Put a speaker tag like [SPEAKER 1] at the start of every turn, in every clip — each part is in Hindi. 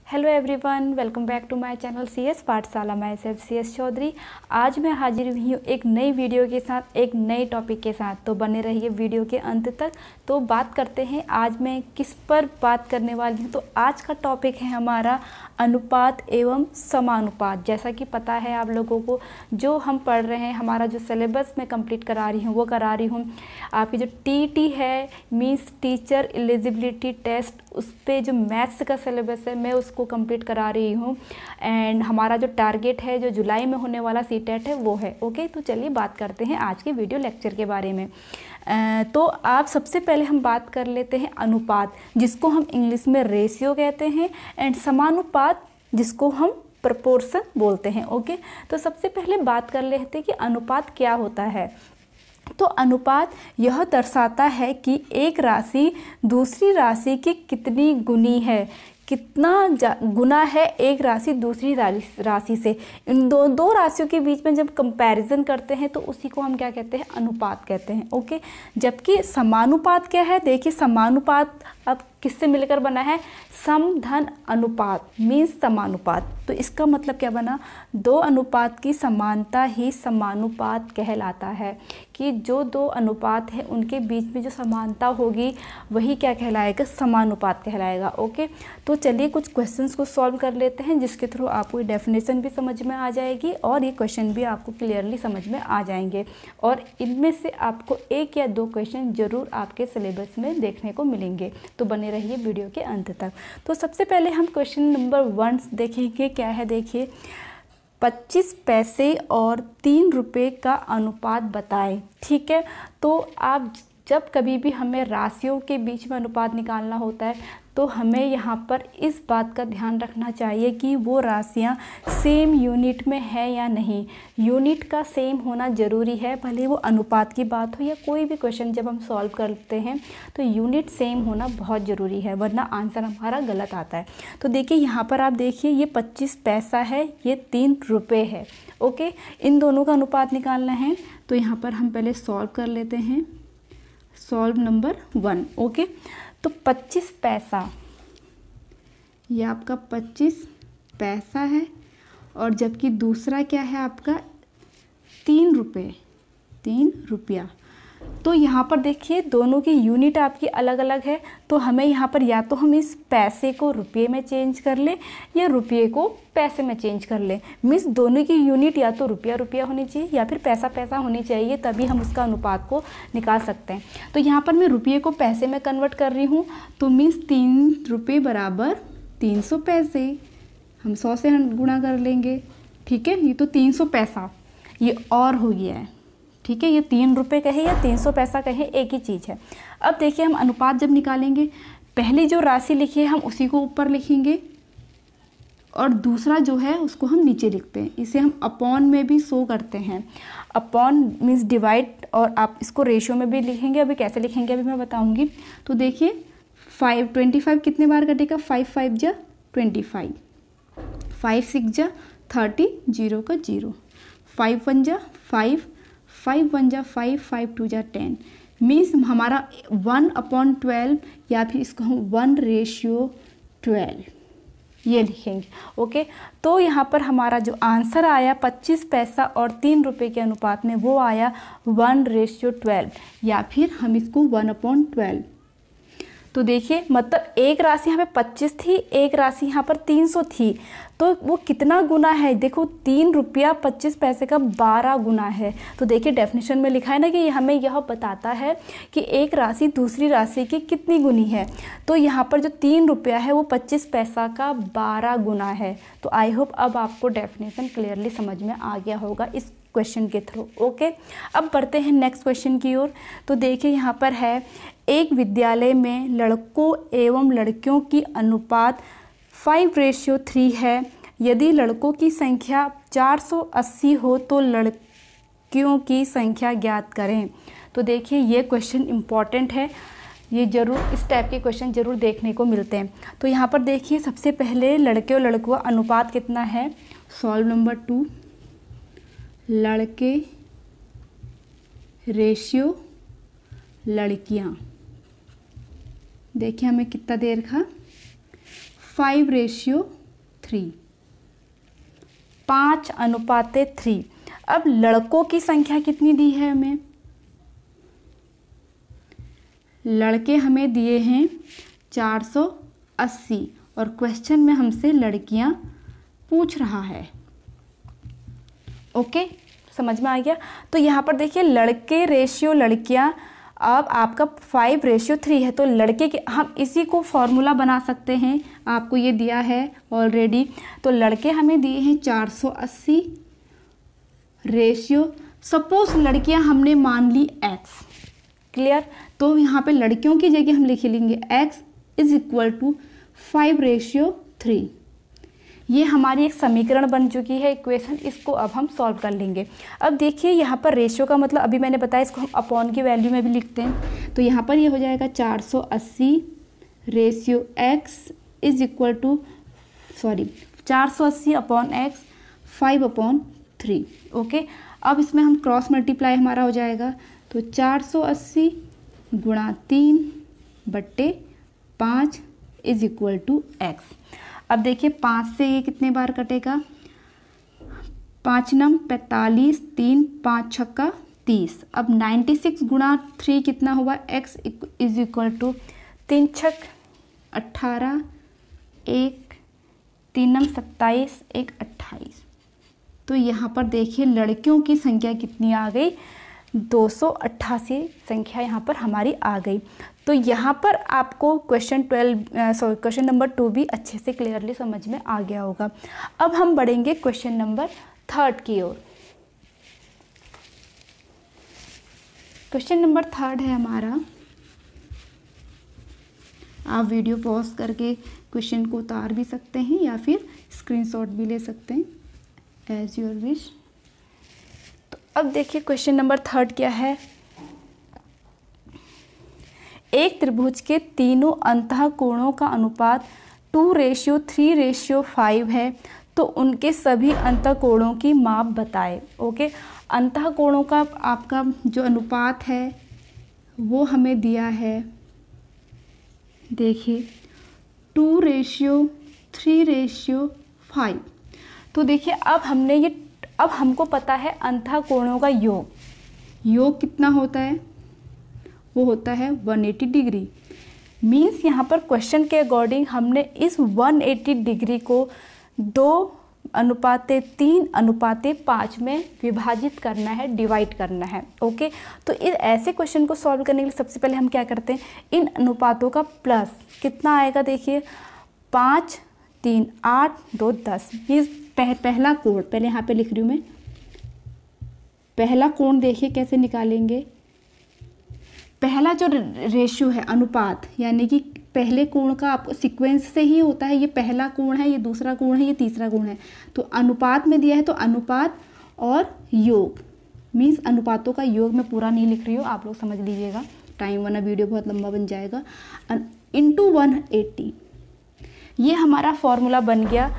[SPEAKER 1] Hello everyone, welcome back to my channel CS Pathshala. मैं सेल्फ सीएस चौधरी। आज मैं हाजिर हुई हूँ एक नई वीडियो के साथ, एक नए टॉपिक के साथ। तो बने रहिए वीडियो के अंत तक। तो बात करते हैं आज मैं किस पर बात करने वाली हूँ। तो आज का टॉपिक है हमारा अनुपात एवं समानुपात। जैसा कि पता है आप लोगों को, जो हम पढ़ रहे हैं, हमारा जो सिलेबस मैं कंप्लीट करा रही हूँ वो करा रही हूँ आपकी जो टीटी है, मीन्स टीचर एलिजिबिलिटी टेस्ट, उस पर जो मैथ्स का सिलेबस है मैं उसको कंप्लीट करा रही हूँ। एंड हमारा जो टारगेट है, जो जुलाई में होने वाला सीटेट है वो है। ओके, तो चलिए बात करते हैं आज के वीडियो लेक्चर के बारे में। तो आप सबसे पहले हम बात कर लेते हैं अनुपात, जिसको हम इंग्लिश में रेशियो कहते हैं, एंड समानुपात जिसको हम प्रपोर्शन बोलते हैं। ओके, तो सबसे पहले बात कर लेते हैं कि अनुपात क्या होता है। तो अनुपात यह दर्शाता है कि एक राशि दूसरी राशि की कितनी गुनी है, कितना गुना है एक राशि दूसरी राशि से। इन दो राशियों के बीच में जब कंपैरिजन करते हैं तो उसी को हम क्या कहते हैं, अनुपात कहते हैं। ओके, जबकि समानुपात क्या है, देखिए समानुपात अब किससे मिलकर बना है, सम धन अनुपात मीन्स समानुपात। तो इसका मतलब क्या बना, दो अनुपात की समानता ही समानुपात कहलाता है। कि जो दो अनुपात है उनके बीच में जो समानता होगी वही क्या कहलाएगा, समानुपात कहलाएगा। ओके, तो चलिए कुछ क्वेश्चंस को सॉल्व कर लेते हैं, जिसके थ्रू आपको डेफिनेशन भी समझ में आ जाएगी और ये क्वेश्चन भी आपको क्लियरली समझ में आ जाएंगे। और इनमें से आपको एक या दो क्वेश्चन जरूर आपके सिलेबस में देखने को मिलेंगे। तो बने रहिए वीडियो के अंत तक। तो सबसे पहले हम क्वेश्चन नंबर 1 देखेंगे। क्या है, देखिए, 25 पैसे और 3 रुपये का अनुपात बताएं। ठीक है, तो आप जब कभी भी हमें राशियों के बीच में अनुपात निकालना होता है तो हमें यहाँ पर इस बात का ध्यान रखना चाहिए कि वो राशियाँ सेम यूनिट में है या नहीं। यूनिट का सेम होना ज़रूरी है, भले वो अनुपात की बात हो या कोई भी क्वेश्चन जब हम सॉल्व करते हैं तो यूनिट सेम होना बहुत ज़रूरी है, वरना आंसर हमारा गलत आता है। तो देखिए यहाँ पर आप देखिए, ये 25 पैसा है, ये 3 रुपये है। ओके, इन दोनों का अनुपात निकालना है। तो यहाँ पर हम पहले सॉल्व कर लेते हैं। Solve number 1। ओके, तो 25 पैसा, ये आपका 25 पैसा है, और जबकि दूसरा क्या है आपका 3 रुपये, 3 रुपया। तो यहाँ पर देखिए दोनों की यूनिट आपकी अलग अलग है। तो हमें यहाँ पर या तो हम इस पैसे को रुपये में चेंज कर लें या रुपये को पैसे में चेंज कर लें। मीन्स दोनों की यूनिट या तो रुपया रुपया होनी चाहिए या फिर पैसा पैसा होनी चाहिए, तभी हम उसका अनुपात को निकाल सकते हैं। तो यहाँ पर मैं रुपये को पैसे में कन्वर्ट कर रही हूँ। तो मीन्स 3 रुपये बराबर 300 पैसे, हम 100 से गुणा कर लेंगे। ठीक है, ये तो 300 पैसा ये और हो गया है। ठीक है, ये 3 रुपये कहे या 300 पैसा कहे, एक ही चीज़ है। अब देखिए हम अनुपात जब निकालेंगे, पहली जो राशि लिखी है हम उसी को ऊपर लिखेंगे और दूसरा जो है उसको हम नीचे लिखते हैं। इसे हम अपॉन में भी शो करते हैं। अपॉन मीन्स डिवाइड, और आप इसको रेशियो में भी लिखेंगे। अभी कैसे लिखेंगे अभी मैं बताऊंगी। तो देखिए 25 कितने बार कटेगा, 5 5 जा 25, 5 6 जा 30, 0 का 0, 5 1 जा 5, 5 1 जा 5, 5 2 जा 10। मीन्स हमारा 1/12 या फिर इसको हम 1:12 ये लिखेंगे। ओके, तो यहाँ पर हमारा जो आंसर आया 25 पैसा और 3 रुपये के अनुपात में, वो आया 1:12, या फिर हम इसको 1/12। तो देखिए मतलब एक राशि यहाँ पे 25 थी, एक राशि यहाँ पर 300 थी, तो वो कितना गुना है, देखो 3 रुपया 25 पैसे का 12 गुना है। तो देखिए डेफिनेशन में लिखा है ना कि हमें यह बताता है कि एक राशि दूसरी राशि की कितनी गुनी है। तो यहाँ पर जो 3 रुपया है वो 25 पैसा का 12 गुना है। तो आई होप अब आपको डेफिनेशन क्लियरली समझ में आ गया होगा इस क्वेश्चन के थ्रू। ओके, अब बढ़ते हैं नेक्स्ट क्वेश्चन की ओर। तो देखिए यहाँ पर है, एक विद्यालय में लड़कों एवं लड़कियों की अनुपात 5:3 है। यदि लड़कों की संख्या 480 हो तो लड़कियों की संख्या ज्ञात करें। तो देखिए ये क्वेश्चन इम्पॉर्टेंट है, ये जरूर इस टाइप के क्वेश्चन जरूर देखने को मिलते हैं। तो यहाँ पर देखिए सबसे पहले लड़के और लड़कुआ अनुपात कितना है। सॉल्व नंबर 2, लड़के रेशियो लड़कियाँ। देखिए हमें कितना दे रखा, 5:3 3, 5:3। अब लड़कों की संख्या कितनी दी है हमें? लड़के हमें दिए हैं 480 और क्वेश्चन में हमसे लड़कियां पूछ रहा है। ओके, समझ में आ गया। तो यहाँ पर देखिए लड़के रेशियो लड़कियां, अब आपका 5:3 है, तो लड़के के हम इसी को फॉर्मूला बना सकते हैं। आपको ये दिया है ऑलरेडी। तो लड़के हमें दिए हैं 480 रेशियो, सपोज लड़कियां हमने मान ली x। क्लियर? तो यहाँ पे लड़कियों की जगह हम लिख लेंगे x इज इक्वल टू 5:3। ये हमारी एक समीकरण बन चुकी है, इक्वेशन। इसको अब हम सॉल्व कर लेंगे। अब देखिए यहाँ पर रेशियो का मतलब अभी मैंने बताया, इसको हम अपॉन की वैल्यू में भी लिखते हैं। तो यहाँ पर ये हो जाएगा 480 ratio x is equal to 480 upon x 5/3। Okay, अब इसमें हम क्रॉस मल्टीप्लाई हमारा हो जाएगा। तो 480 गुणा 3/5 इज इक्वल टू x। अब देखिए 5 से ये कितने बार कटेगा? 5 नम 45, 3 5 छक्का 30। अब 96 गुणा 3 कितना हुआ? x इज इक्वल टू 3 छक 18, 1 3 नम 27, 1 28। तो यहाँ पर देखिए लड़कियों की संख्या कितनी आ गई? 288 संख्या यहाँ पर हमारी आ गई। तो यहाँ पर आपको क्वेश्चन नंबर 2 भी अच्छे से क्लियरली समझ में आ गया होगा। अब हम बढ़ेंगे क्वेश्चन नंबर 3 की ओर। क्वेश्चन नंबर 3 है हमारा। आप वीडियो पॉज करके क्वेश्चन को उतार भी सकते हैं या फिर स्क्रीनशॉट भी ले सकते हैं, एज योर विश। तो अब देखिए क्वेश्चन नंबर 3 क्या है। एक त्रिभुज के तीनों अंतःकोणों का अनुपात 2:3:5 है, तो उनके सभी अंतःकोणों की माप बताए। ओके, अंतःकोणों का आपका जो अनुपात है वो हमें दिया है, देखिए 2:3:5। तो देखिए अब हमको पता है अंतःकोणों का योग कितना होता है? वो होता है 180 डिग्री। मीन्स यहाँ पर क्वेश्चन के अकॉर्डिंग हमने इस 180 डिग्री को 2:3:5 में विभाजित करना है, डिवाइड करना है। ओके, तो इस ऐसे क्वेश्चन को सॉल्व करने के लिए सबसे पहले हम क्या करते हैं, इन अनुपातों का प्लस कितना आएगा? देखिए 5 3 8 2 10। मीन्स पहला कोण, पहले यहाँ पे लिख रही हूँ मैं, पहला कोण देखिए कैसे निकालेंगे। पहला जो रेशियो है, अनुपात, यानी कि पहले कोण का आपको सीक्वेंस से ही होता है। ये पहला कोण है, ये दूसरा कोण है, ये तीसरा कोण है। तो अनुपात में दिया है, तो अनुपात और योग, मीन्स अनुपातों का योग मैं पूरा नहीं लिख रही हूँ, आप लोग समझ लीजिएगा, टाइम वरना वीडियो बहुत लंबा बन जाएगा। इंटू 180, ये हमारा फॉर्मूला बन गया।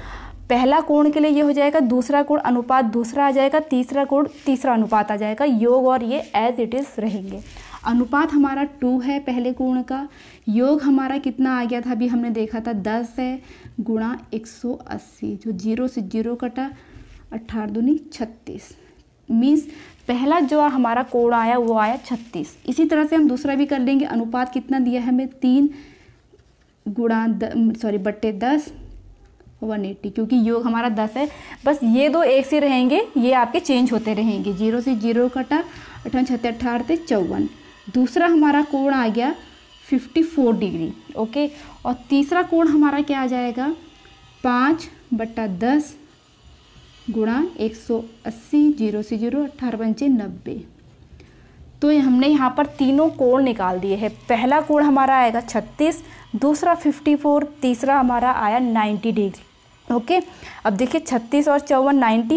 [SPEAKER 1] पहला कोण के लिए ये हो जाएगा, दूसरा कोण अनुपात दूसरा आ जाएगा, तीसरा कोण तीसरा अनुपात आ जाएगा। योग और ये एज इट इज़ रहेंगे। अनुपात हमारा 2 है पहले कोण का, योग हमारा कितना आ गया था, अभी हमने देखा था 10 है गुणा 180, जो 0 से 0 कटा, 18 दूनी 36। मीन्स पहला जो हमारा कोण आया वो आया 36। इसी तरह से हम दूसरा भी कर लेंगे। अनुपात कितना दिया है हमें, 3 गुणा 10 180, क्योंकि योग हमारा 10 है। बस ये दो एक से रहेंगे, ये आपके चेंज होते रहेंगे। 0 से 0 कटा, 18 18 54। दूसरा हमारा कोण आ गया 54 डिग्री। ओके, और तीसरा कोण हमारा क्या आ जाएगा, 5/10 गुणा 180, 0 से 0 18 पंचे 90। तो हमने यहाँ पर तीनों कोण निकाल दिए हैं। पहला कोण हमारा आएगा 36, दूसरा 54, तीसरा हमारा आया 90 डिग्री। ओके, अब देखिए 36 और 54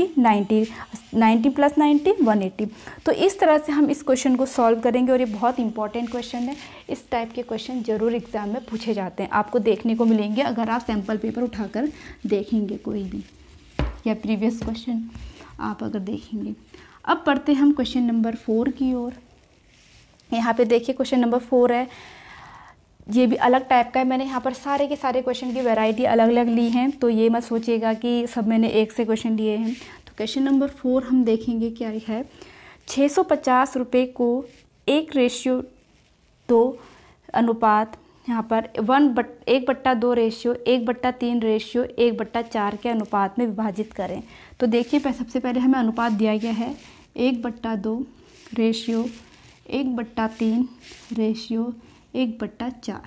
[SPEAKER 1] 90 प्लस 90 180। तो इस तरह से हम इस क्वेश्चन को सॉल्व करेंगे, और ये बहुत इंपॉर्टेंट क्वेश्चन है। इस टाइप के क्वेश्चन जरूर एग्जाम में पूछे जाते हैं, आपको देखने को मिलेंगे अगर आप सैम्पल पेपर उठाकर देखेंगे कोई भी, या प्रीवियस क्वेश्चन आप अगर देखेंगे। अब पढ़ते हैं हम क्वेश्चन नंबर 4 की ओर। यहाँ पे देखिए क्वेश्चन नंबर 4 है, ये भी अलग टाइप का है। मैंने यहाँ पर सारे के सारे क्वेश्चन की वैरायटी अलग अलग ली हैं, तो ये मत सोचिएगा कि सब मैंने एक से क्वेश्चन लिए हैं। तो क्वेश्चन नंबर 4 हम देखेंगे क्या है। 650 रुपये को 1:2 अनुपात यहाँ पर 1/2 रेशियो 1/3 रेशियो 1/4 के अनुपात में विभाजित करें। तो देखिए सबसे पहले हमें अनुपात दिया गया है 1/2 रेशियो 1/3 रेशियो 1/4।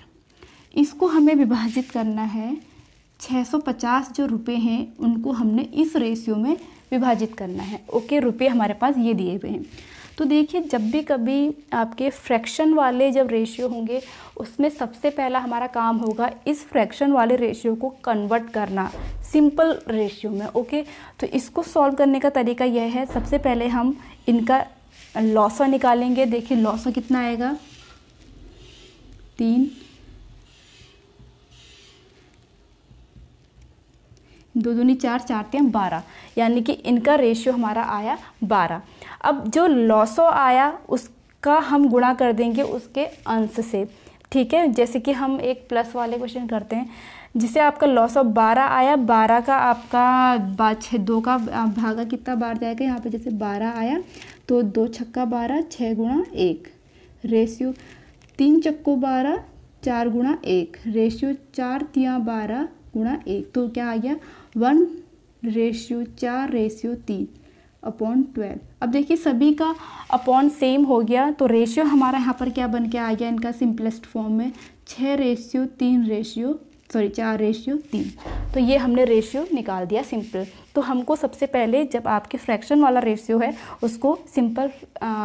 [SPEAKER 1] इसको हमें विभाजित करना है। 650 जो रुपये हैं उनको हमने इस रेशियो में विभाजित करना है। ओके, रुपये हमारे पास ये दिए हुए हैं। तो देखिए जब भी कभी आपके फ्रैक्शन वाले जब रेशियो होंगे उसमें सबसे पहला हमारा काम होगा इस फ्रैक्शन वाले रेशियो को कन्वर्ट करना सिंपल रेशियो में। ओके, तो इसको सॉल्व करने का तरीका यह है, सबसे पहले हम इनका लॉसा निकालेंगे। देखिए लॉसा कितना आएगा 3, 2 दूनी 4, 4 3 12, यानी कि इनका रेशियो हमारा आया 12। अब जो लॉसो आया उसका हम गुणा कर देंगे उसके अंश से। ठीक है, जैसे कि हम एक प्लस वाले क्वेश्चन करते हैं जिसे आपका लॉस ऑफ 12 आया, 12 का आपका 2 का भागा कितना बार जाएगा, यहाँ पे जैसे 12 आया तो 2 छक्का 12 6 गुणा 1 रेशियो 3 चक्को 12 4 गुणा 1 रेशियो 4 तिया 12 गुणा 1, तो क्या आ गया 1/4/3/12। अब देखिए सभी का अपॉन सेम हो गया, तो रेशियो हमारा यहाँ पर क्या बन के आ गया इनका सिंपलेस्ट फॉर्म में 4:3। तो ये हमने रेशियो निकाल दिया सिंपल। तो हमको सबसे पहले जब आपके फ्रैक्शन वाला रेशियो है उसको सिंपल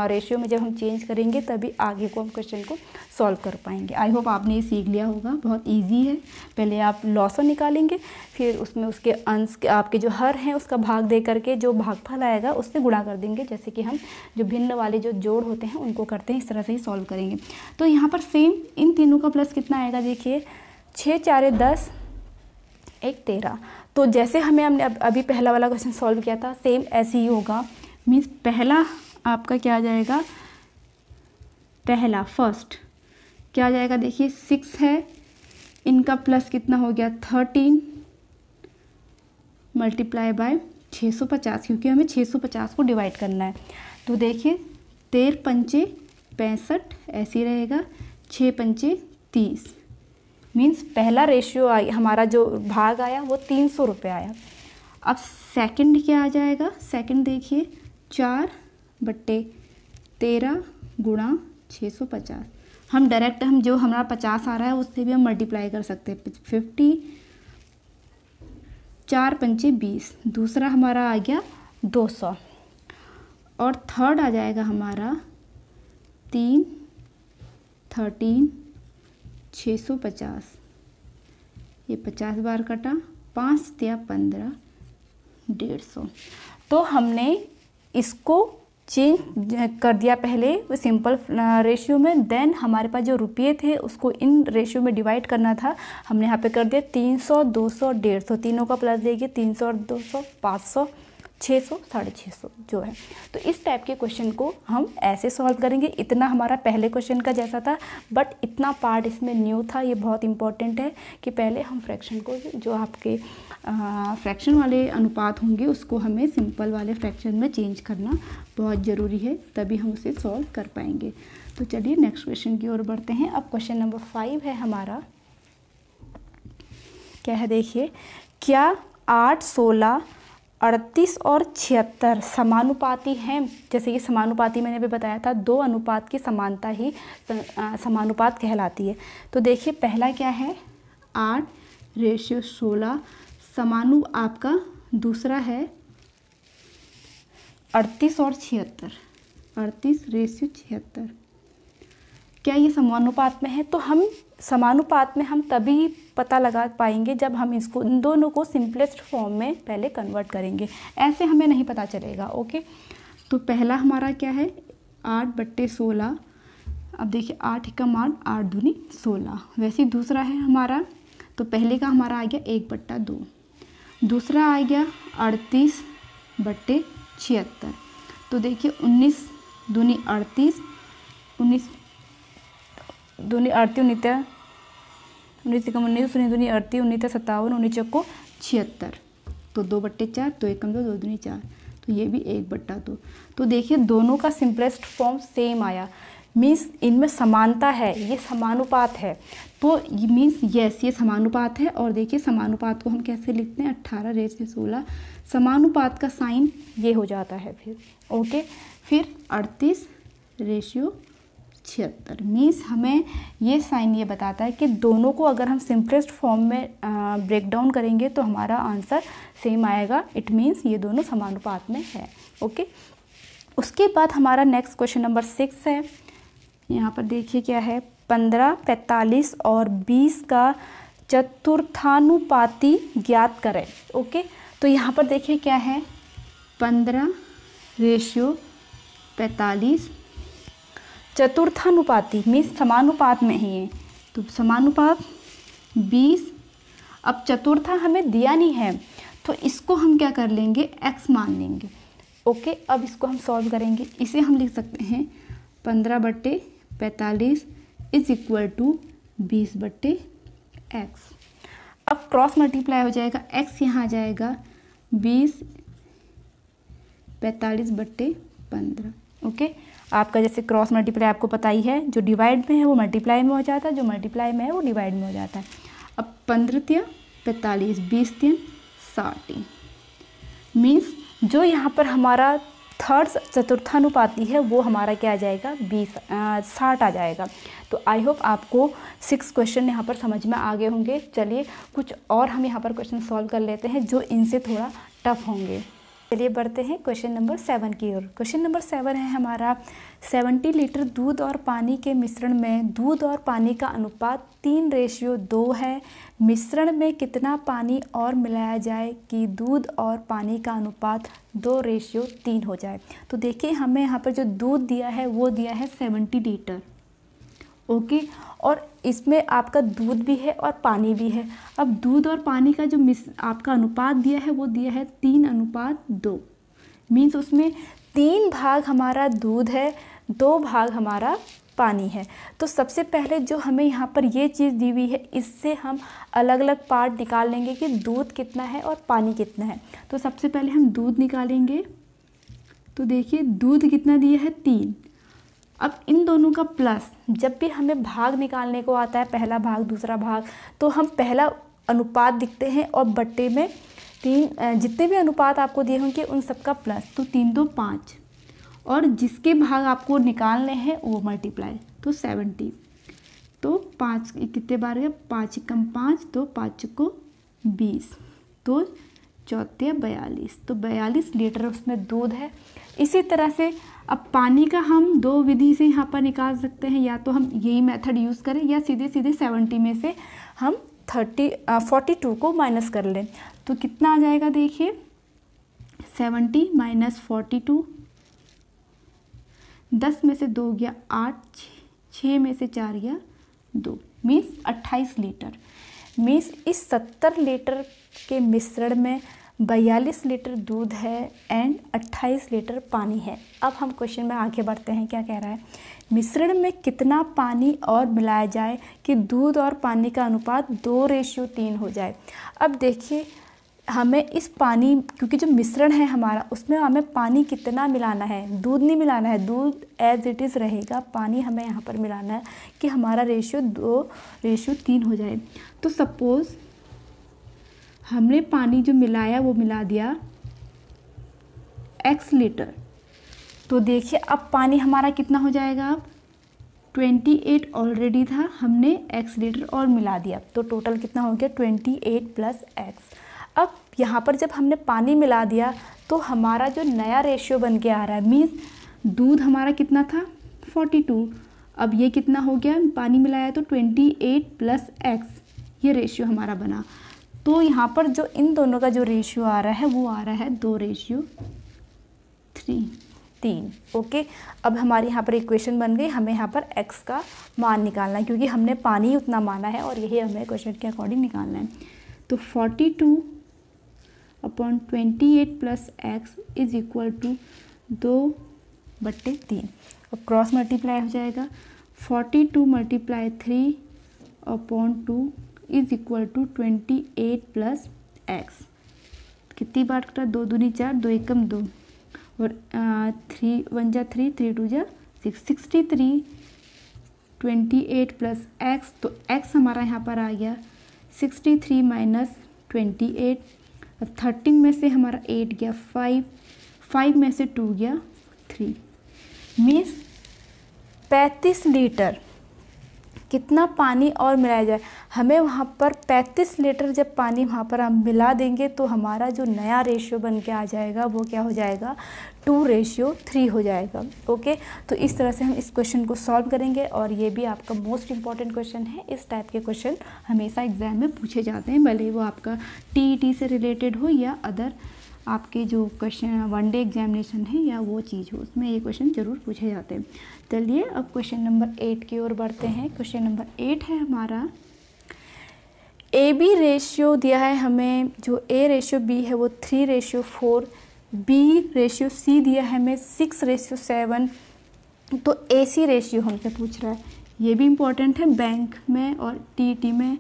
[SPEAKER 1] रेशियो में जब हम चेंज करेंगे तभी आगे को हम क्वेश्चन को सॉल्व कर पाएंगे। आई होप आपने ये सीख लिया होगा, बहुत इजी है। पहले आप लॉसा निकालेंगे, फिर उसमें उसके अंश आपके जो हर हैं उसका भाग दे करके जो भागफल आएगा उससे गुणा कर देंगे, जैसे कि हम जो भिन्न वाले जो जोड़ होते हैं उनको करते हैं, इस तरह से ही सॉल्व करेंगे। तो यहाँ पर सेम इन तीनों का प्लस कितना आएगा, देखिए 6 4 10 1 13। तो जैसे हमने अभी पहला वाला क्वेश्चन सॉल्व किया था सेम ऐसे ही होगा। मीन्स पहला आपका क्या आ जाएगा, फर्स्ट क्या आ जाएगा, देखिए 6 है, इनका प्लस कितना हो गया 13 मल्टीप्लाई बाय 650, क्योंकि हमें 650 को डिवाइड करना है। तो देखिए 13 पंचे 65 ऐसे ही रहेगा, 6 पंचे 30। मीन्स पहला रेशियो हमारा जो भाग आया वो 300 रुपये आया। अब सेकंड क्या आ जाएगा, सेकंड देखिए 4/13 गुणा 650। हम डायरेक्ट जो हमारा 50 आ रहा है उससे भी हम मल्टीप्लाई कर सकते हैं, 50 4 पंचे 20। दूसरा हमारा आ गया 200 और थर्ड आ जाएगा हमारा 3 13 650। ये 50 बार कटा, 5 तिया 15 150। तो हमने इसको चेंज कर दिया पहले वो सिंपल रेशियो में, देन हमारे पास जो रुपये थे उसको इन रेशियो में डिवाइड करना था। हमने यहाँ पे कर दिया 300 200 150, तीनों का प्लस देंगे 300 और 200 500 600 650 जो है। तो इस टाइप के क्वेश्चन को हम ऐसे सॉल्व करेंगे। इतना हमारा पहले क्वेश्चन का जैसा था, बट इतना पार्ट इसमें न्यू था। ये बहुत इंपॉर्टेंट है कि पहले हम फ्रैक्शन को जो आपके फ्रैक्शन वाले अनुपात होंगे उसको हमें सिंपल वाले फ्रैक्शन में चेंज करना बहुत ज़रूरी है, तभी हम उसे सॉल्व कर पाएंगे। तो चलिए नेक्स्ट क्वेश्चन की ओर बढ़ते हैं। अब क्वेश्चन नंबर 5 है हमारा, क्या है देखिए, क्या 8 16 38 और 76 समानुपाती हैं। जैसे कि समानुपाती मैंने भी बताया था, 2 अनुपात की समानता ही समानुपात कहलाती है। तो देखिए पहला क्या है 8:16 समानु आपका, दूसरा है 38 और 76 38:76। क्या ये समानुपात में है? तो हम समानुपात में हम तभी पता लगा पाएंगे जब हम इसको इन दोनों को सिंपलेस्ट फॉर्म में पहले कन्वर्ट करेंगे, ऐसे हमें नहीं पता चलेगा। ओके, तो पहला हमारा क्या है 8/16। अब देखिए 8 का मान 8 दूनी 16। वैसे ही दूसरा है हमारा, तो पहले का हमारा आ गया 1/2, दूसरा आ गया 38/76। तो देखिए 19 दूनी 38, 19 दूनी 38 19 19 एकम 19, 19 दूनी 38, 19 57, 19 चौको 76, तो 2/4, 2 एकम 2, 2 दूनी 4, तो ये भी 1/2। तो देखिए दोनों का सिंपलेस्ट फॉर्म सेम आया, मीन्स इनमें समानता है, ये समानुपात है, तो ये मीन्स यस ये समानुपात है। और देखिए समानुपात को हम कैसे लिखते हैं, 18/16, समानुपात का साइन ये हो जाता है फिर, ओके। फिर 38/76, मीन्स हमें ये साइन ये बताता है कि दोनों को अगर हम सिंपलेस्ट फॉर्म में ब्रेक डाउन करेंगे तो हमारा आंसर सेम आएगा, इट मीन्स ये दोनों समानुपात में है, ओके। उसके बाद हमारा नेक्स्ट क्वेश्चन नंबर 6 है। यहाँ पर देखिए क्या है, 15, 45 और 20 का चतुर्थानुपाती ज्ञात करें, ओके। तो यहाँ पर देखिए क्या है, 15/45, चतुर्थानुपाती मीन्स समानुपात में ही है, तो समानुपात 20। अब चतुर्था हमें दिया नहीं है तो इसको हम क्या कर लेंगे, x मान लेंगे, ओके। अब इसको हम सॉल्व करेंगे, इसे हम लिख सकते हैं 15/45 इज इक्वल टू 20/x। अब क्रॉस मल्टीप्लाई हो जाएगा, x यहाँ आ जाएगा 20 45/15, ओके। आपका जैसे क्रॉस मल्टीप्लाई आपको पता ही है, जो डिवाइड में है वो मल्टीप्लाई में हो जाता है, जो मल्टीप्लाई में है वो डिवाइड में हो जाता है। अब 15×45, 20×3 60, मीन्स जो यहाँ पर हमारा थर्ड चतुर्थानुपाती है वो हमारा क्या आ जाएगा, 60 आ जाएगा। तो आई होप आपको 6 क्वेश्चन यहाँ पर समझ में आ गए होंगे। चलिए कुछ और हम यहाँ पर क्वेश्चन सॉल्व कर लेते हैं जो इनसे थोड़ा टफ होंगे। चलिए बढ़ते हैं क्वेश्चन नंबर 7 की ओर। क्वेश्चन नंबर 7 है हमारा, 70 लीटर दूध और पानी के मिश्रण में दूध और पानी का अनुपात 3/2 है। मिश्रण में कितना पानी और मिलाया जाए कि दूध और पानी का अनुपात 2/3 हो जाए। तो देखिए हमें यहाँ पर जो दूध दिया है वो दिया है 70 लीटर, ओके। और इसमें आपका दूध भी है और पानी भी है। अब दूध और पानी का जो आपका अनुपात दिया है वो दिया है 3:2, मीन्स उसमें 3 भाग हमारा दूध है, 2 भाग हमारा पानी है। तो सबसे पहले जो हमें यहाँ पर ये चीज़ दी हुई है इससे हम अलग अलग पार्ट निकाल लेंगे कि दूध कितना है और पानी कितना है। तो सबसे पहले हम दूध निकालेंगे, तो देखिए दूध कितना दिया है 3। अब इन दोनों का प्लस, जब भी हमें भाग निकालने को आता है, पहला भाग दूसरा भाग, तो हम पहला अनुपात दिखते हैं और बट्टे में 3 जितने भी अनुपात आपको दिए होंगे उन सबका प्लस, तो 3×2 5, और जिसके भाग आपको निकालने हैं वो मल्टीप्लाई, तो 70। तो 5 कितने बार गया, 5×1 5, तो 5×4 20, तो 4×3 42, तो 42 लीटर उसमें दूध है। इसी तरह से अब पानी का हम 2 विधि से यहाँ पर निकाल सकते हैं, या तो हम यही मेथड यूज़ करें या सीधे सीधे 70 में से हम 42 को माइनस कर लें। तो कितना आ जाएगा देखिए, 70 - 42, 10 में से 2 गया 8, 6 में से 4 गया 2, मीन्स 28 लीटर। मीन्स इस 70 लीटर के मिश्रण में 42 लीटर दूध है एंड 28 लीटर पानी है। अब हम क्वेश्चन में आगे बढ़ते हैं, क्या कह रहा है, मिश्रण में कितना पानी और मिलाया जाए कि दूध और पानी का अनुपात 2/3 हो जाए। अब देखिए हमें इस पानी, क्योंकि जो मिश्रण है हमारा उसमें हमें पानी कितना मिलाना है, दूध नहीं मिलाना है, दूध एज इट इज़ रहेगा, पानी हमें यहाँ पर मिलाना है कि हमारा रेशियो 2/3 हो जाए। तो सपोज़ हमने पानी जो मिलाया वो मिला दिया x लीटर, तो देखिए अब पानी हमारा कितना हो जाएगा, अब 28 ऑलरेडी था, हमने x लीटर और मिला दिया, तो टोटल कितना हो गया 28 + x। अब यहाँ पर जब हमने पानी मिला दिया तो हमारा जो नया रेशियो बन के आ रहा है, मीन्स दूध हमारा कितना था 42, अब ये कितना हो गया, पानी मिलाया तो 28 + x, ये रेशियो हमारा बना। तो यहाँ पर जो इन दोनों का जो रेशियो आ रहा है वो आ रहा है 2/3, ओके। अब हमारी यहाँ पर इक्वेशन बन गई, हमें यहाँ पर x का मान निकालना है क्योंकि हमने पानी उतना माना है और यही हमें क्वेश्चन के अकॉर्डिंग निकालना है। तो 42/28 + x इज इक्वल टू 2/3। अब क्रॉस मल्टीप्लाई हो जाएगा, 42 × 3/2 is equal to 28 plus x. कितनी बार कटा, 2 दूनी 4, 2 एकम 2 और 3 1 जा 3, 3 2 जा 6, 63 28 प्लस एक्स। तो एक्स हमारा यहाँ पर आ गया 63 माइनस 28। 13 में से हमारा 8 गया 5, 5 में से 2 गया 3, मीन्स 35 लीटर कितना पानी और मिलाया जाए। हमें वहाँ पर 35 लीटर जब पानी वहाँ पर हम मिला देंगे तो हमारा जो नया रेशियो बन के आ जाएगा वो क्या हो जाएगा, 2:3 हो जाएगा। ओके, तो इस तरह से हम इस क्वेश्चन को सॉल्व करेंगे और ये भी आपका मोस्ट इंपॉर्टेंट क्वेश्चन है। इस टाइप के क्वेश्चन हमेशा एग्जाम में पूछे जाते हैं, भले वो आपका TET से रिलेटेड हो या अदर आपके जो क्वेश्चन वनडे एग्जामिनेशन है या वो चीज़ हो, उसमें ये क्वेश्चन ज़रूर पूछे जाते हैं। चलिए अब क्वेश्चन नंबर 8 की ओर बढ़ते हैं। क्वेश्चन नंबर 8 है हमारा, AB रेशियो दिया है हमें, जो A/B है वो 3:4, B/C दिया है हमें 6:7। तो AC रेशियो हमसे पूछ रहा है, ये भी इम्पोर्टेंट है, बैंक में और TET में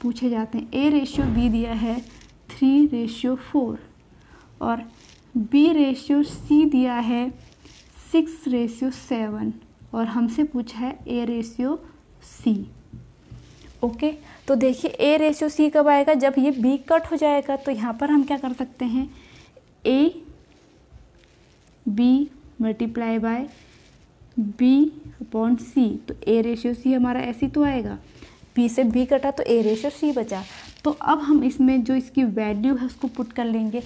[SPEAKER 1] पूछे जाते हैं। A/B दिया है 3:4 और B/C दिया है 6:7 और हमसे पूछा है A/C। ओके, तो देखिए A/C कब आएगा, जब ये B कट हो जाएगा। तो यहाँ पर हम क्या कर सकते हैं, AB मल्टीप्लाई बाय B/C। तो A/C हमारा ऐसी तो आएगा, B से B कटा तो A/C बचा। तो अब हम इसमें जो इसकी वैल्यू है उसको पुट कर लेंगे।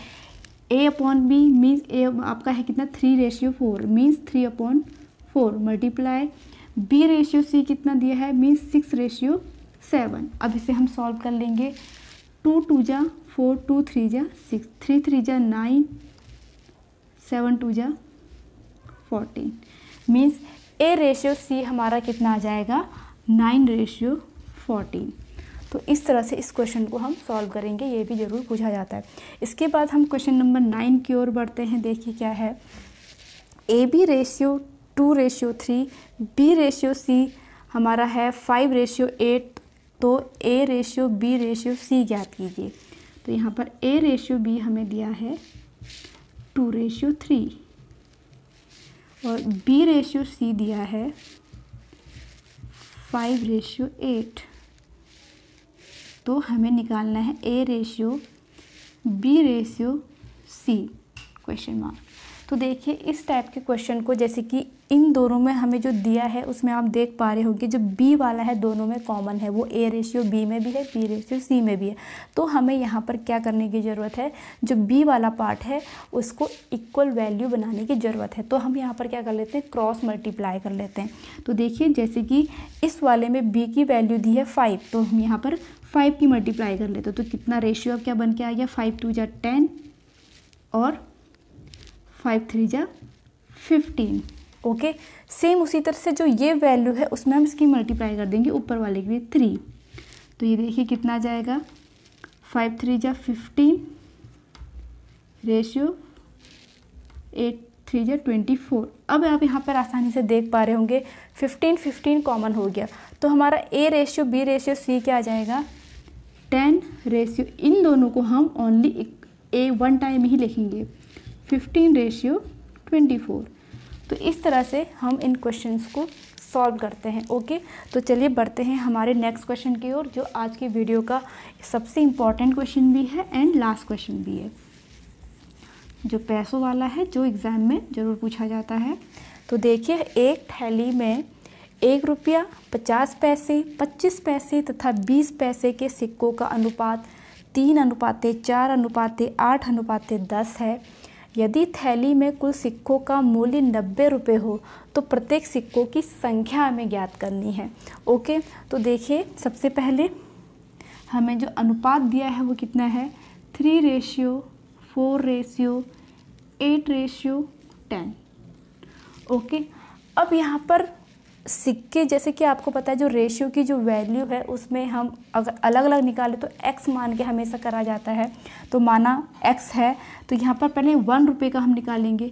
[SPEAKER 1] A/B मीन्स A आपका है कितना, 3:4 मीन्स 3/4 मल्टीप्लाई B/C कितना दिया है, मीन्स 6:7। अब इसे हम सॉल्व कर लेंगे। 2 2 जा 4, 2 3 जा 6, 3 3 जा 9, 7 2 जा 14 मीन्स A/C हमारा कितना आ जाएगा, 9:14। तो इस तरह से इस क्वेश्चन को हम सॉल्व करेंगे, ये भी ज़रूर पूछा जाता है। इसके बाद हम क्वेश्चन नंबर 9 की ओर बढ़ते हैं। देखिए क्या है, AB रेशियो 2:3, B/C हमारा है 5:8। तो A/B/C ज्ञात कीजिए। तो यहाँ पर A/B हमें दिया है 2:3 और B/C दिया है 5:8। तो हमें निकालना है A/B/C क्वेश्चन मार्क। तो देखिए इस टाइप के क्वेश्चन को, जैसे कि इन दोनों में हमें जो दिया है उसमें आप देख पा रहे होंगे जो B वाला है दोनों में कॉमन है, वो A/B में भी है, B/C में भी है। तो हमें यहाँ पर क्या करने की ज़रूरत है, जो B वाला पार्ट है उसको इक्वल वैल्यू बनाने की ज़रूरत है। तो हम यहाँ पर क्या कर लेते हैं, क्रॉस मल्टीप्लाई कर लेते हैं। तो देखिए जैसे कि इस वाले में B की वैल्यू दी है 5, तो हम यहाँ पर 5 की मल्टीप्लाई कर लेते हैं। तो कितना रेशियो अब क्या बन के आ गया, 5 2 जा 10 और 5 3 जा 15। ओके, सेम उसी तरह से जो ये वैल्यू है उसमें हम इसकी मल्टीप्लाई कर देंगे ऊपर वाले की 3। तो ये देखिए कितना आ जाएगा, 5 3 जा 15 रेशियो 8 3 जा 24। अब आप यहाँ पर आसानी से देख पा रहे होंगे 15 कॉमन हो गया। तो हमारा A/B/C क्या आ जाएगा, 10 इन दोनों को हम ओनली वन टाइम ही लिखेंगे, 15:24। तो इस तरह से हम इन क्वेश्चंस को सॉल्व करते हैं। ओके, तो चलिए बढ़ते हैं हमारे नेक्स्ट क्वेश्चन की ओर, जो आज की वीडियो का सबसे इम्पॉर्टेंट क्वेश्चन भी है एंड लास्ट क्वेश्चन भी है, जो पैसों वाला है, जो एग्ज़ाम में ज़रूर पूछा जाता है। तो देखिए एक थैली में 1 रुपया, 50 पैसे, 25 पैसे तथा 20 पैसे के सिक्कों का अनुपात 3:4:8:10 है। यदि थैली में कुल सिक्कों का मूल्य 90 रुपये हो तो प्रत्येक सिक्कों की संख्या हमें ज्ञात करनी है। ओके, तो देखिए सबसे पहले हमें जो अनुपात दिया है वो कितना है, 3:4:8:10। ओके, अब यहाँ पर सिक्के, जैसे कि आपको पता है जो रेशियो की जो वैल्यू है उसमें हम अगर अलग अलग निकालें तो x मान के हमेशा करा जाता है। तो माना x है, तो यहाँ पर पहले 1 रुपये का हम निकालेंगे।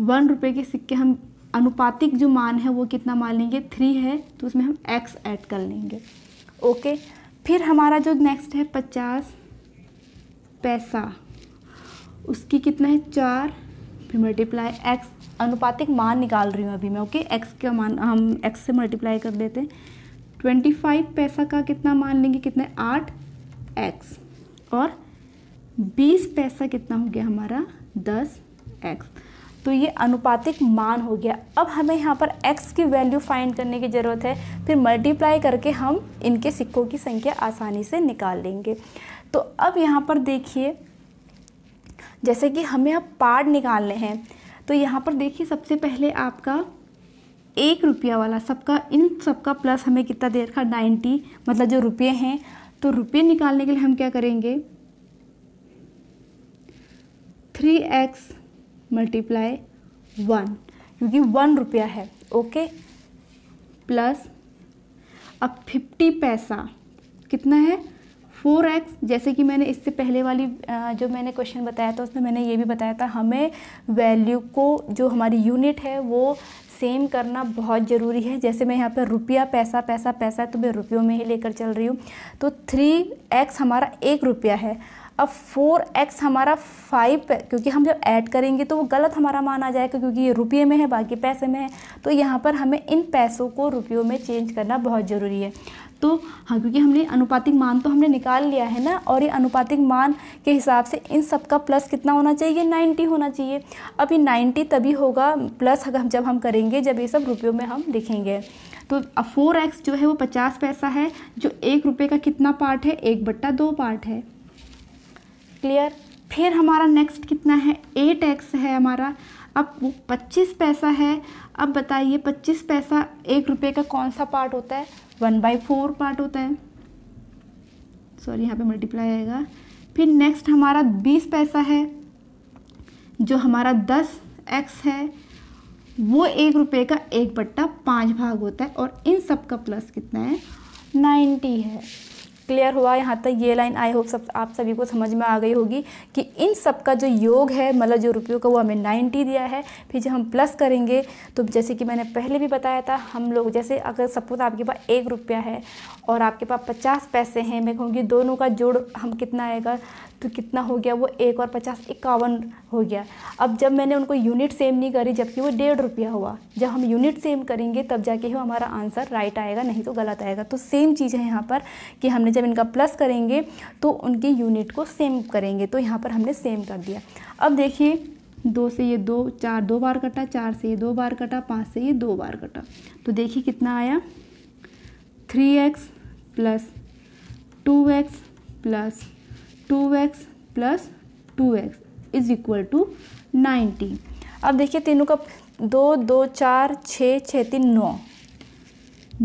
[SPEAKER 1] 1 रुपये के सिक्के हम अनुपातिक जो मान है वो कितना मान लेंगे, 3 है, तो उसमें हम x ऐड कर लेंगे। ओके, फिर हमारा जो नेक्स्ट है 50 पैसा, उसकी कितना है 4, फिर मल्टीप्लाई x, अनुपातिक मान निकाल रही हूँ अभी मैं, ओके। x का मान हम x से मल्टीप्लाई कर देते हैं। 25 पैसा का कितना मान लेंगे, कितना है 8x, और 20 पैसा कितना हो गया हमारा 10x। तो ये अनुपातिक मान हो गया। अब हमें यहाँ पर x की वैल्यू फाइंड करने की ज़रूरत है, फिर मल्टीप्लाई करके हम इनके सिक्कों की संख्या आसानी से निकाल लेंगे। तो अब यहाँ पर देखिए, जैसे कि हमें अब पार्ट निकालने हैं, तो यहाँ पर देखिए सबसे पहले आपका 1 रुपया वाला सबका, इन सबका प्लस हमें कितना दे रखा 90, मतलब जो रुपये हैं। तो रुपये निकालने के लिए हम क्या करेंगे, 3x मल्टीप्लाई 1, क्योंकि 1 रुपया है, ओके, प्लस अब 50 पैसा कितना है 4x। जैसे कि मैंने इससे पहले वाली जो मैंने क्वेश्चन बताया था उसमें मैंने ये भी बताया था, हमें वैल्यू को जो हमारी यूनिट है वो सेम करना बहुत ज़रूरी है। जैसे मैं यहाँ पर रुपया पैसा पैसा पैसा तो मैं रुपयों में ही लेकर चल रही हूँ। तो 3x हमारा 1 रुपया है, अब 4x हमारा 5, क्योंकि हम जब ऐड करेंगे तो वो गलत हमारा मान आ जाएगा, क्योंकि ये रुपये में है बाकी पैसे में है। तो यहाँ पर हमें इन पैसों को रुपयों में चेंज करना बहुत ज़रूरी है। तो हाँ, क्योंकि हमने अनुपातिक मान तो हमने निकाल लिया है ना, और ये अनुपातिक मान के हिसाब से इन सब का प्लस कितना होना चाहिए, 90 होना चाहिए। अब ये 90 तभी होगा प्लस जब हम करेंगे, जब ये सब रुपयों में हम लिखेंगे। तो 4x जो है वो 50 पैसा है, जो 1 रुपये का कितना पार्ट है, 1/2 पार्ट है, क्लियर। फिर हमारा नेक्स्ट कितना है 8x है हमारा, अब वो 25 पैसा है। अब बताइए 25 पैसा 1 रुपये का कौन सा पार्ट होता है, 1/4 पार्ट होता है, सॉरी यहाँ पे मल्टीप्लाई आएगा। फिर नेक्स्ट हमारा 20 पैसा है, जो हमारा 10x है, वो 1 रुपये का 1/5 भाग होता है, और इन सब का प्लस कितना है 90 है। क्लियर हुआ यहाँ तक ये लाइन? आई होप सब आप सभी को समझ में आ गई होगी कि इन सब का जो योग है, मतलब जो रुपयों का, वो हमें 90 दिया है। फिर जब हम प्लस करेंगे तो जैसे कि मैंने पहले भी बताया था, हम लोग जैसे अगर सपोज आपके पास 1 रुपया है और आपके पास 50 पैसे हैं, मैं कहूँगी दोनों का जोड़ हम कितना आएगा, तो कितना हो गया वो 1 और 50 51 हो गया। अब जब मैंने उनको यूनिट सेम नहीं करी, जबकि वो 1.5 रुपया हुआ, जब हम यूनिट सेम करेंगे तब जाके ही हमारा आंसर राइट आएगा, नहीं तो गलत आएगा। तो सेम चीज़ है यहाँ पर कि हमने जब इनका प्लस करेंगे तो उनकी यूनिट को सेम करेंगे, तो यहाँ पर हमने सेम कर दिया। अब देखिए 2 से ये 2, 4 2 बार कटा, 4 से ये 2 बार कटा, 5 से ये 2 बार कटा, तो देखिए कितना आया 3x plus 2x plus 2x plus 2x is equal to 90। अब देखिए तीनों का 2 2 4 6 6 3 9,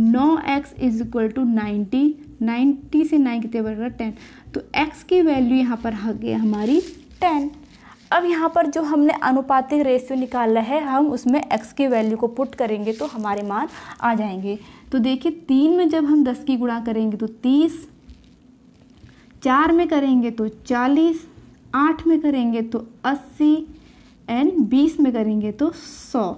[SPEAKER 1] 9x इज इक्वल टू 90, 90 से 9 कितने बनेगा 10, तो x की वैल्यू यहाँ पर आ गई हमारी 10। अब यहाँ पर जो हमने अनुपातिक रेशियो निकाला है, हम उसमें x की वैल्यू को पुट करेंगे तो हमारे मान आ जाएंगे। तो देखिए 3 में जब हम 10 की गुणा करेंगे तो 30, 4 में करेंगे तो 40, 8 में करेंगे तो 80 एंड 20 में करेंगे तो 100।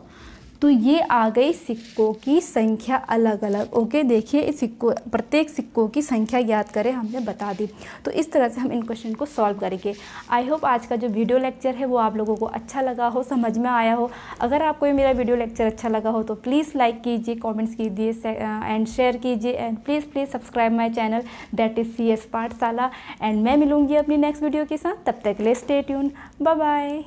[SPEAKER 1] तो ये आ गई सिक्कों की संख्या अलग अलग, ओके। देखिए इस सिक्कों, प्रत्येक सिक्कों की संख्या याद करें, हमने बता दी। तो इस तरह से हम इन क्वेश्चन को सॉल्व करेंगे। आई होप आज का जो वीडियो लेक्चर है वो आप लोगों को अच्छा लगा हो, समझ में आया हो। अगर आपको ये मेरा वीडियो लेक्चर अच्छा लगा हो तो प्लीज़ लाइक कीजिए, कॉमेंट्स कीजिए एंड शेयर कीजिए, and please subscribe my channel that is CS पाठशाला। एंड मैं मिलूँगी अपनी नेक्स्ट वीडियो के साथ, तब तक के लिए स्टे ट्यून, बाय बाय।